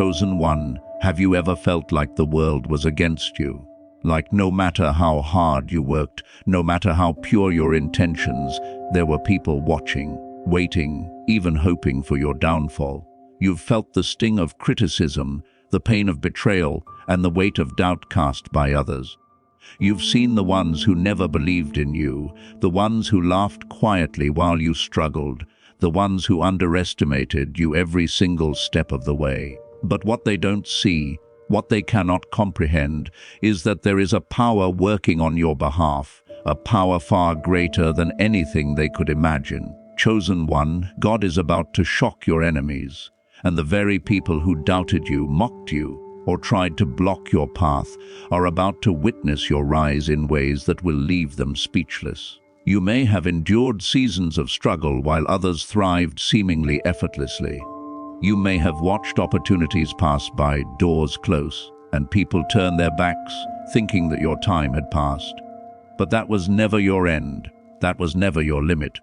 Chosen one, have you ever felt like the world was against you? Like no matter how hard you worked, no matter how pure your intentions, there were people watching, waiting, even hoping for your downfall. You've felt the sting of criticism, the pain of betrayal, and the weight of doubt cast by others. You've seen the ones who never believed in you, the ones who laughed quietly while you struggled, the ones who underestimated you every single step of the way. But what they don't see, what they cannot comprehend, is that there is a power working on your behalf, a power far greater than anything they could imagine. Chosen one, God is about to shock your enemies, and the very people who doubted you, mocked you, or tried to block your path are about to witness your rise in ways that will leave them speechless. You may have endured seasons of struggle while others thrived seemingly effortlessly. You may have watched opportunities pass by, doors close, and people turn their backs, thinking that your time had passed. But that was never your end. That was never your limit.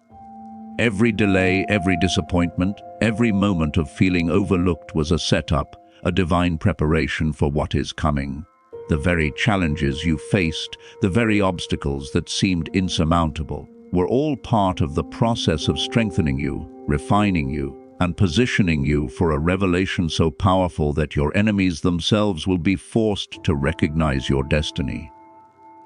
Every delay, every disappointment, every moment of feeling overlooked was a setup, a divine preparation for what is coming. The very challenges you faced, the very obstacles that seemed insurmountable, were all part of the process of strengthening you, refining you, and positioning you for a revelation so powerful that your enemies themselves will be forced to recognize your destiny.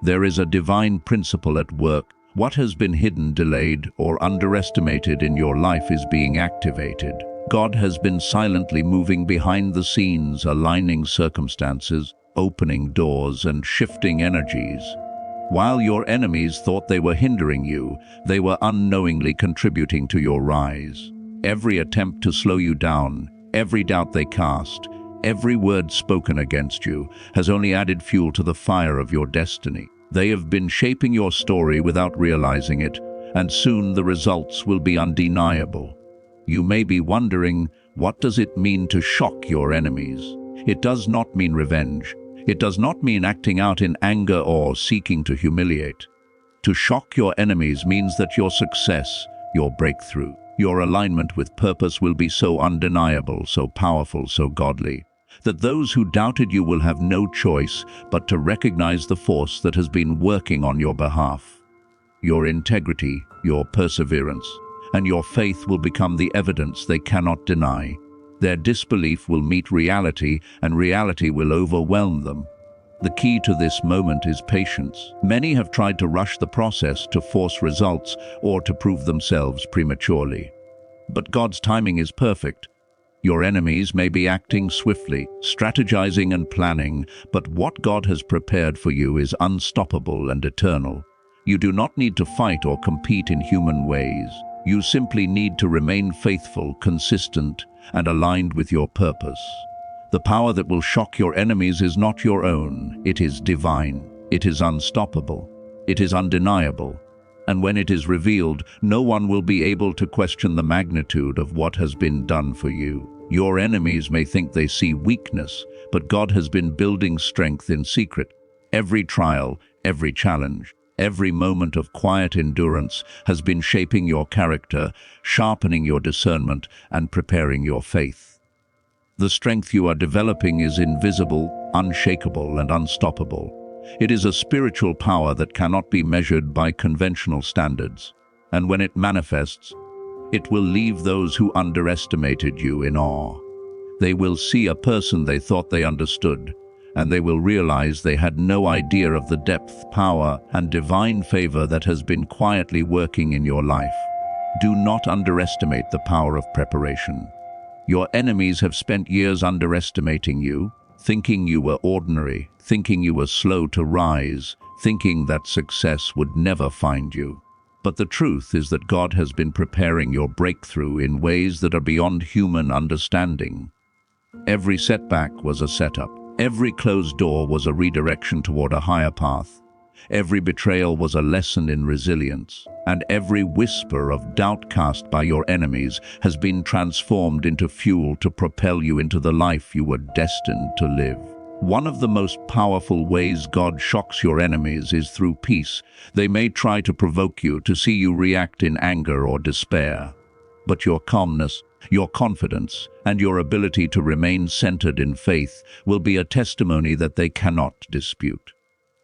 There is a divine principle at work. What has been hidden, delayed, or underestimated in your life is being activated. God has been silently moving behind the scenes, aligning circumstances, opening doors, and shifting energies. While your enemies thought they were hindering you, they were unknowingly contributing to your rise. Every attempt to slow you down, every doubt they cast, every word spoken against you has only added fuel to the fire of your destiny. They have been shaping your story without realizing it, and soon the results will be undeniable. You may be wondering, what does it mean to shock your enemies? It does not mean revenge. It does not mean acting out in anger or seeking to humiliate. To shock your enemies means that your success, your breakthrough, your alignment with purpose will be so undeniable, so powerful, so godly, that those who doubted you will have no choice but to recognize the force that has been working on your behalf. Your integrity, your perseverance, and your faith will become the evidence they cannot deny. Their disbelief will meet reality, and reality will overwhelm them. The key to this moment is patience. Many have tried to rush the process to force results or to prove themselves prematurely. But God's timing is perfect. Your enemies may be acting swiftly, strategizing and planning, but what God has prepared for you is unstoppable and eternal. You do not need to fight or compete in human ways. You simply need to remain faithful, consistent, and aligned with your purpose. The power that will shock your enemies is not your own. It is divine. It is unstoppable. It is undeniable. And when it is revealed, no one will be able to question the magnitude of what has been done for you. Your enemies may think they see weakness, but God has been building strength in secret. Every trial, every challenge, every moment of quiet endurance has been shaping your character, sharpening your discernment, and preparing your faith. The strength you are developing is invisible, unshakable, and unstoppable. It is a spiritual power that cannot be measured by conventional standards, and when it manifests, it will leave those who underestimated you in awe. They will see a person they thought they understood, and they will realize they had no idea of the depth, power, and divine favor that has been quietly working in your life. Do not underestimate the power of preparation. Your enemies have spent years underestimating you, thinking you were ordinary, thinking you were slow to rise, thinking that success would never find you. But the truth is that God has been preparing your breakthrough in ways that are beyond human understanding. Every setback was a setup. Every closed door was a redirection toward a higher path. Every betrayal was a lesson in resilience, and every whisper of doubt cast by your enemies has been transformed into fuel to propel you into the life you were destined to live. One of the most powerful ways God shocks your enemies is through peace. They may try to provoke you, to see you react in anger or despair. But your calmness, your confidence, and your ability to remain centered in faith will be a testimony that they cannot dispute.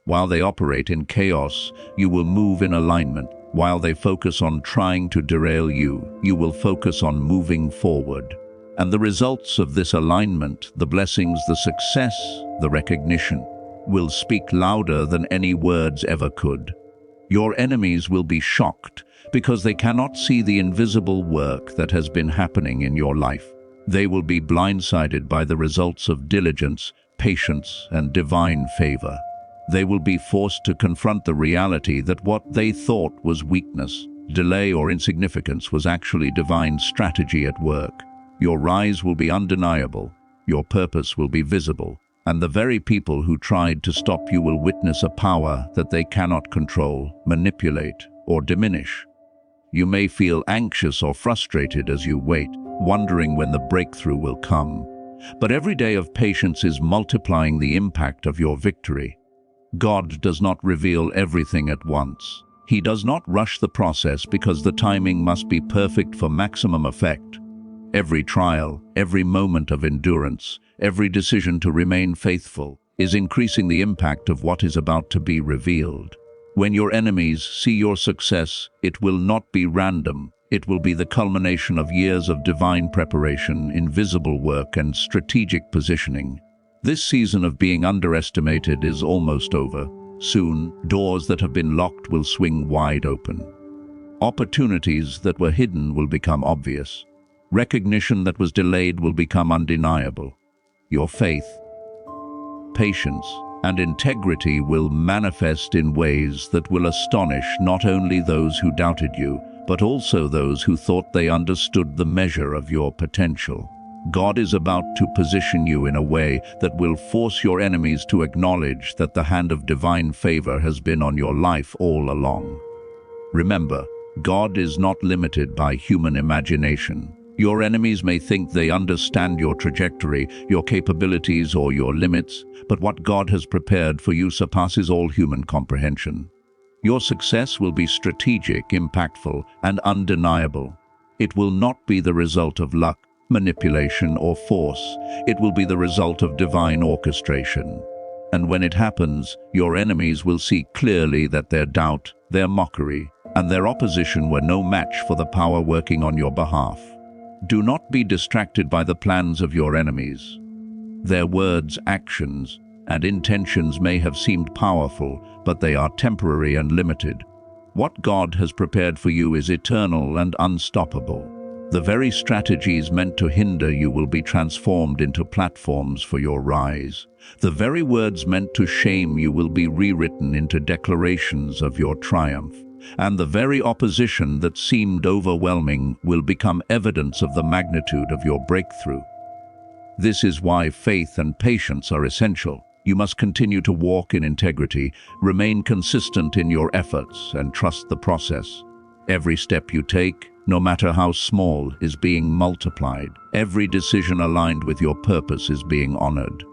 While they operate in chaos, you will move in alignment. While they focus on trying to derail you, you will focus on moving forward. And the results of this alignment, the blessings, the success, the recognition, will speak louder than any words ever could. Your enemies will be shocked because they cannot see the invisible work that has been happening in your life. They will be blindsided by the results of diligence, patience, and divine favor. They will be forced to confront the reality that what they thought was weakness, delay, or insignificance was actually divine strategy at work. Your rise will be undeniable, your purpose will be visible, and the very people who tried to stop you will witness a power that they cannot control, manipulate, or diminish. You may feel anxious or frustrated as you wait, wondering when the breakthrough will come. But every day of patience is multiplying the impact of your victory. God does not reveal everything at once. He does not rush the process because the timing must be perfect for maximum effect. Every trial, every moment of endurance, every decision to remain faithful is increasing the impact of what is about to be revealed. When your enemies see your success, it will not be random. It will be the culmination of years of divine preparation, invisible work, and strategic positioning. This season of being underestimated is almost over. Soon, doors that have been locked will swing wide open. Opportunities that were hidden will become obvious. Recognition that was delayed will become undeniable. Your faith, patience, and integrity will manifest in ways that will astonish not only those who doubted you, but also those who thought they understood the measure of your potential. God is about to position you in a way that will force your enemies to acknowledge that the hand of divine favor has been on your life all along. Remember, God is not limited by human imagination. Your enemies may think they understand your trajectory, your capabilities, or your limits, but what God has prepared for you surpasses all human comprehension. Your success will be strategic, impactful, and undeniable. It will not be the result of luck, manipulation, or force. It will be the result of divine orchestration. And when it happens, your enemies will see clearly that their doubt, their mockery, and their opposition were no match for the power working on your behalf. Do not be distracted by the plans of your enemies. Their words, actions, and intentions may have seemed powerful, but they are temporary and limited. What God has prepared for you is eternal and unstoppable. The very strategies meant to hinder you will be transformed into platforms for your rise. The very words meant to shame you will be rewritten into declarations of your triumph. And the very opposition that seemed overwhelming will become evidence of the magnitude of your breakthrough. This is why faith and patience are essential. You must continue to walk in integrity, remain consistent in your efforts, and trust the process. Every step you take, no matter how small, is being multiplied. Every decision aligned with your purpose is being honored.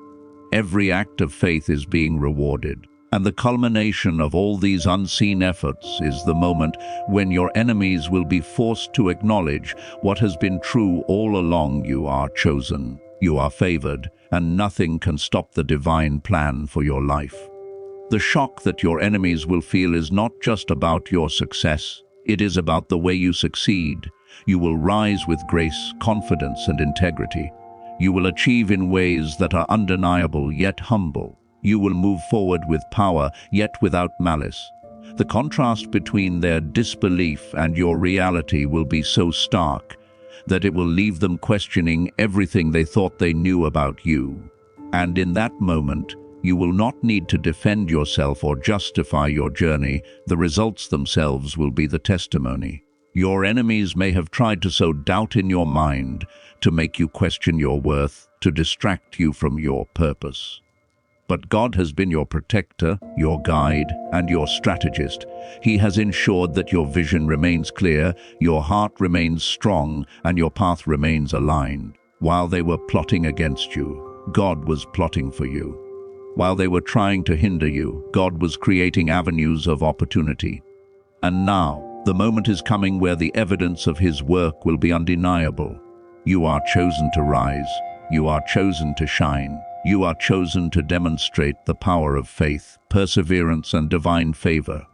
Every act of faith is being rewarded. And the culmination of all these unseen efforts is the moment when your enemies will be forced to acknowledge what has been true all along. You are chosen, you are favored, and nothing can stop the divine plan for your life. The shock that your enemies will feel is not just about your success, it is about the way you succeed. You will rise with grace, confidence, and integrity. You will achieve in ways that are undeniable yet humble. You will move forward with power, yet without malice. The contrast between their disbelief and your reality will be so stark that it will leave them questioning everything they thought they knew about you. And in that moment, you will not need to defend yourself or justify your journey. The results themselves will be the testimony. Your enemies may have tried to sow doubt in your mind, to make you question your worth, to distract you from your purpose. But God has been your protector, your guide, and your strategist. He has ensured that your vision remains clear, your heart remains strong, and your path remains aligned. While they were plotting against you, God was plotting for you. While they were trying to hinder you, God was creating avenues of opportunity. And now, The moment is coming where the evidence of his work will be undeniable. You are chosen to rise. You are chosen to shine. You are chosen to demonstrate the power of faith, perseverance, and divine favor.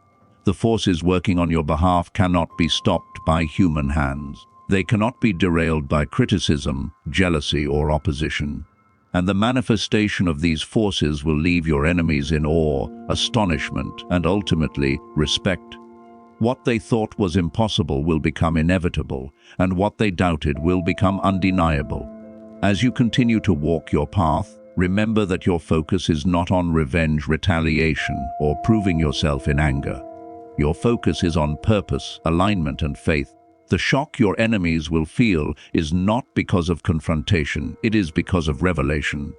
The forces working on your behalf cannot be stopped by human hands. They cannot be derailed by criticism, jealousy, or opposition. And the manifestation of these forces will leave your enemies in awe, astonishment, and ultimately respect. What they thought was impossible will become inevitable, and what they doubted will become undeniable. As you continue to walk your path, remember that your focus is not on revenge, retaliation, or proving yourself in anger. Your focus is on purpose, alignment, and faith. The shock your enemies will feel is not because of confrontation, it is because of revelation.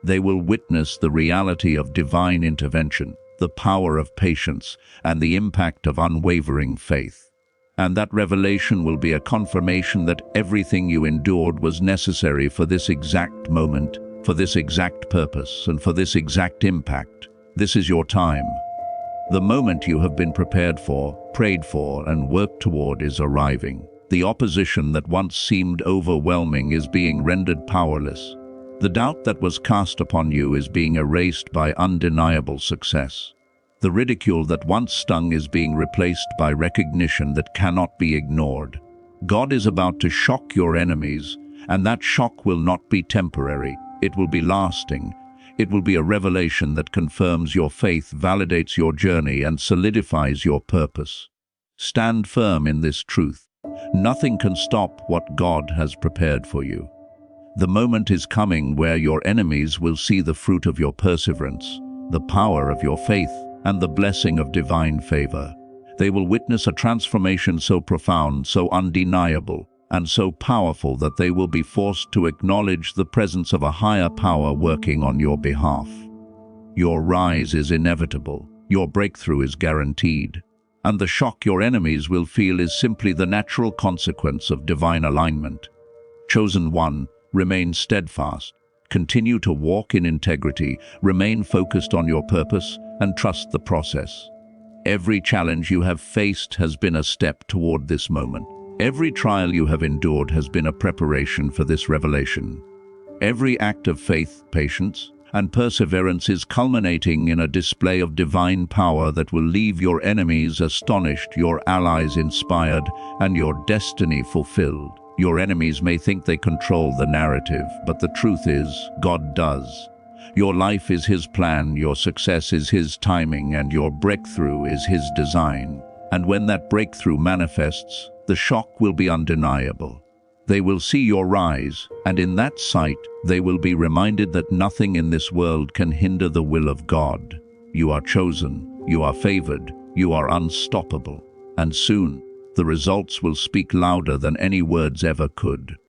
They will witness the reality of divine intervention, the power of patience, and the impact of unwavering faith. And that revelation will be a confirmation that everything you endured was necessary for this exact moment, for this exact purpose, and for this exact impact. This is your time. The moment you have been prepared for, prayed for, and worked toward is arriving. The opposition that once seemed overwhelming is being rendered powerless. The doubt that was cast upon you is being erased by undeniable success. The ridicule that once stung is being replaced by recognition that cannot be ignored. God is about to shock your enemies, and that shock will not be temporary. It will be lasting. It will be a revelation that confirms your faith, validates your journey, and solidifies your purpose. Stand firm in this truth. Nothing can stop what God has prepared for you. The moment is coming where your enemies will see the fruit of your perseverance, the power of your faith, and the blessing of divine favor. They will witness a transformation so profound, so undeniable, and so powerful that they will be forced to acknowledge the presence of a higher power working on your behalf. Your rise is inevitable, your breakthrough is guaranteed, and the shock your enemies will feel is simply the natural consequence of divine alignment. Chosen one, remain steadfast, continue to walk in integrity, remain focused on your purpose, and trust the process. Every challenge you have faced has been a step toward this moment. Every trial you have endured has been a preparation for this revelation. Every act of faith, patience, and perseverance is culminating in a display of divine power that will leave your enemies astonished, your allies inspired, and your destiny fulfilled. Your enemies may think they control the narrative, but the truth is, God does. Your life is His plan, your success is His timing, and your breakthrough is His design. And when that breakthrough manifests, the shock will be undeniable. They will see your rise, and in that sight, they will be reminded that nothing in this world can hinder the will of God. You are chosen, you are favored, you are unstoppable, and soon, the results will speak louder than any words ever could.